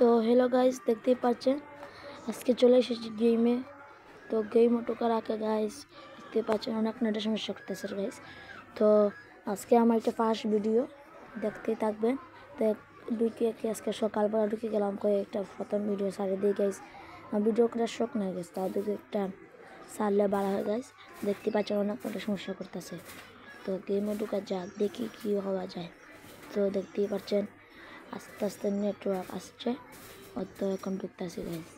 তো hello guys, দেখতেই পাচ্ছেন আজকে চলে এসেছি গেমে। তো গেম ঢোকার আগে গাইস দেখতে পাচ্ছেন অনেক নেটের সমস্যা করতেছে গাইস। তো আজকে আমার একটা ফার্স্ট ভিডিও দেখতেই থাকবেন। তো ঢুকে আজকে সকালবেলা ঢুকে গেলাম একটা প্রথম ভিডিও সারে দিয়ে গাইস। ভিডিও করার শখ নাই গাইস, তাও দিকে একটা সারলে বাড়া হয়ে গাইস। দেখতে পাচ্ছেন অনেক নেটের সমস্যা করতেছে। তো গেমে ঢুকা যাক, দেখি কী হওয়া যায়। তো দেখতেই পাচ্ছেন আস্তে আস্তে নেটওয়ার্ক আসছে, অত এখন ঢুকতেছে গাইস।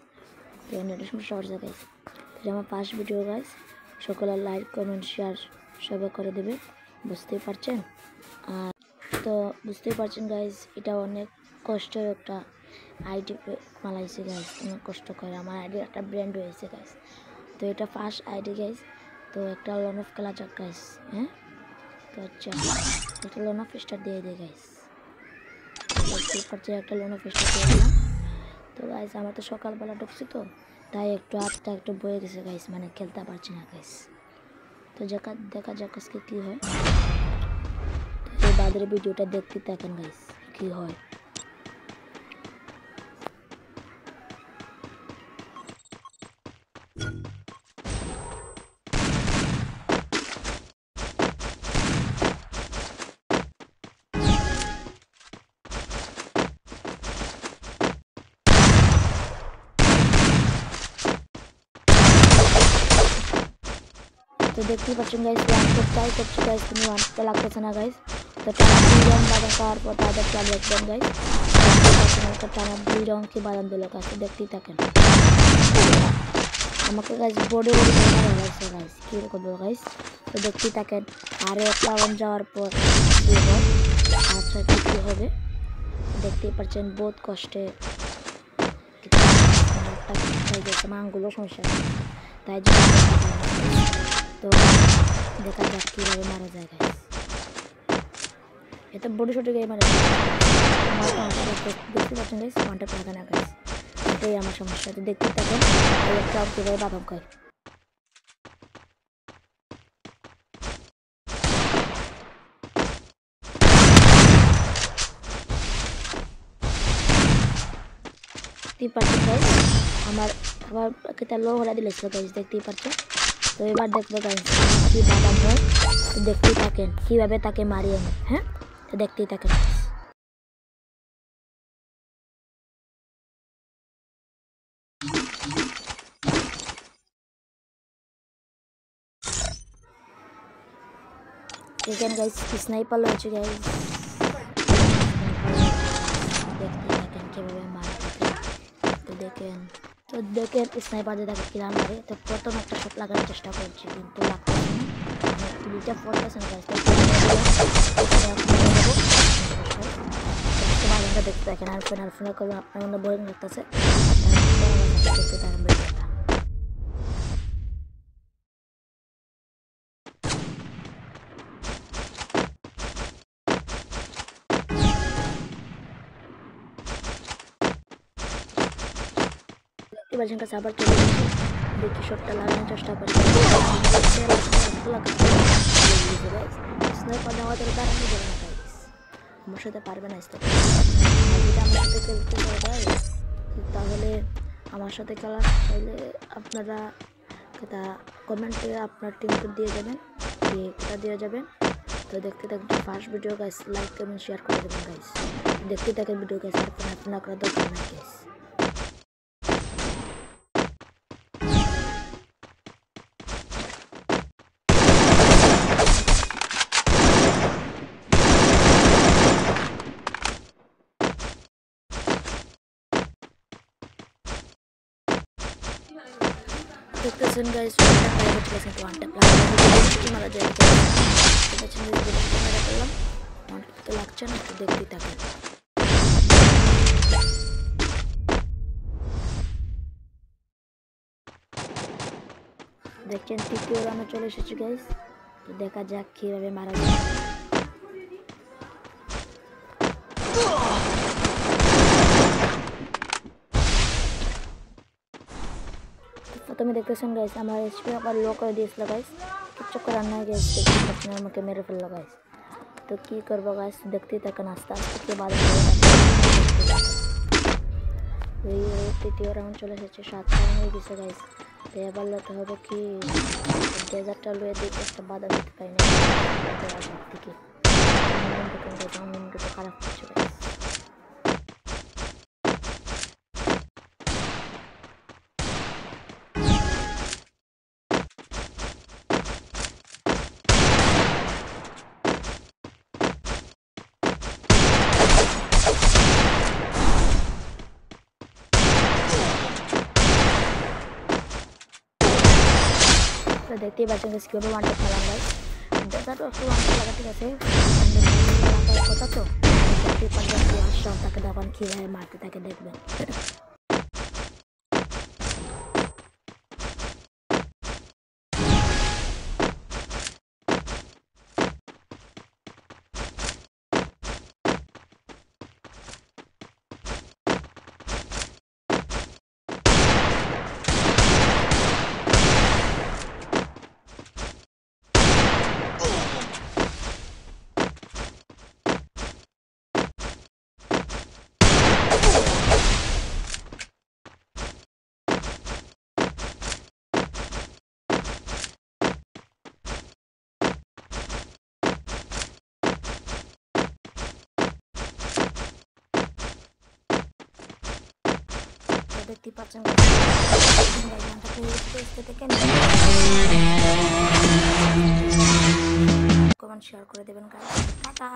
তো নেটের সমস্যা হচ্ছে গাইস। তো আমার ফার্স্ট ভিডিও গাইস, সকলে লাইক কমেন্ট শেয়ার সবাই করে দেবে, বুঝতেই পারছেন। আর তো বুঝতেই পারছেন গাইস, এটা অনেক কষ্টের একটা আইডি বানাইছে গাইস, অনেক কষ্ট করে আমার আইডি একটা ব্র্যান্ড হয়েছে গাইস। তো এটা ফার্স্ট আইডি গাইস। তো একটা লোন অফ খেলা যাক গাইস। হ্যাঁ, তো আচ্ছা একটা লোন অফ স্টার দিয়ে দেয় গাইস। একটা লোন অফ স্টার দিয়ে দিলাম। তো গাইস আমার তো সকালবেলা ঢুকছি, তো তাই একটু হাতটা একটু বয়ে গেছে গাইস, মানে খেলতে পারছি না গাইস। তো দেখা যাক আজকে কী হয়। তো এই বাদের ভিডিওটা দেখতে থাকেন গাইস, কী হয়। তো দেখতেই পাচ্ছেন গাইস, ওয়ান ট্রাই করছি গাইস, কিন্তু ওয়ানটা লাগতেছে না গাইস। তো টানা 2 রাউন্ড বাদাম খাওয়ার পর তাদের চাল দেখবেন গাইস। টানা 2 রাউন্ড কি বাদাম দিল গাইস, দেখতেই থাকেন। আমাকে গাইস বোর্ডে ভালো লাগছে গাইস, কীরকম গাইস। তো দেখতেই থাকেন। আরও 1 রাউন্ড যাওয়ার পর কী হয়, আচ্ছা কী হবে দেখতেই পাচ্ছেন। বহুত কষ্টে হয়ে গেছে, মাংগুলো সমস্যা, তাই জন্য। তো দেখা যাক কীভাবে মারা যায় গাইস। এটা বড় ছোটো গেম মারা দেখতে পাচ্ছেন গাইস, ওয়ানটা লাগে না গাইস, এটাই আমার সমস্যা। তো দেখতে থাকেন একটা কীভাবে বাদাম খায়। দেখতেই পাচ্ছেন গাইস, আমার আবার একটা লো হলা দিলেছিল গাইস, দেখতেই পাচ্ছেন। তো এবার দেখবো গাইস কী বাদাম হয়। তো দেখতেই থাকেন কীভাবে তাকে মারি আমি। হ্যাঁ, তো দেখতেই থাকেন। দেখেন গাইস, স্নাইপার রয়েছে গাইস, দেখতে থাকেন কীভাবে মারা থাকে। তো দেখেন স্নাইপার দিয়ে তাকে কিলার মারে। তো প্রথম একটা শট লাগানোর চেষ্টা করছি, কিন্তু লাগতেছে না, দুইটা পড়তেছে না গাইস। বাদামটা দেখতে থাকেন, আর ফোনে করবেন, আপনার মধ্যে বোরিং লাগতেছে, দেখতে থাকেন ভিডিওটা। এবার যেন কাছে আবার চলে গেছে, দেখি শটটা লাগানোর চেষ্টা করছি। স্নাইপার দেওয়া ধরে দাঁড়ানো যাবে না গাইস, আমার সাথে পারবে না স্নাইপার। যদি আমার সাথে খেলতে চাই তাহলে আমার সাথে খেলা চাইলে আপনারা এটা কমেন্টে আপনার টিমকে দিয়ে যাবেন, এটা দিয়ে যাবেন। তো দেখতে থাকেন first video guys, like comment share করে দেবেন গাইস। দেখতে থাকেন ভিডিও গাইস, আপনার করা দরকার নেই গাইস। দেখতেছেন গাইস, ওয়ানটা মারা যায় করলাম, তো লাগছে না। তো দেখতেই থাকেন। দেখছেন 3য় রাউন্ডে চলে এসেছি গাইস। তো দেখা যাক কীভাবে মারা যায়। প্রথমে দেখতেছেন গাইস, আমার এসপি আবার লো করে দিয়েছিল গাইস, কিচ্ছু করার নাই গাইস। দেখতে পাচ্ছেন আমাকে মেরে ফেললো গাইস। তো কী করবো গাইস, দেখতেই থাকেন। আস্তে আস্তে কে বাধা তৃতীয় রাউন্ড চলে এসেছে, 7 রাউন্ড হয়ে গেছে গাইস। তো এবার লতে হবে কি ডেজার্টটা লয়ে দেখি একটা বাধা দিতে পাই না থেকে দেখুন খারাপ হচ্ছে গাইস। তো দেখতেই পাচ্ছেন গাইস কীভাবে ওয়ান ট্যাপ খেলাম গাইস। ডেজার্টও একটু ওয়ান ট্যাপ লাগা ঠিক আছে, কথা তো দেখতেই পাচ্ছেন কি আসলাম তাকে দেখুন কীভাবে মারতে থাকে দেখবেন। দেখতে পাচ্ছেন কমেন্ট শেয়ার করে দেবেন গাইস। টাটা।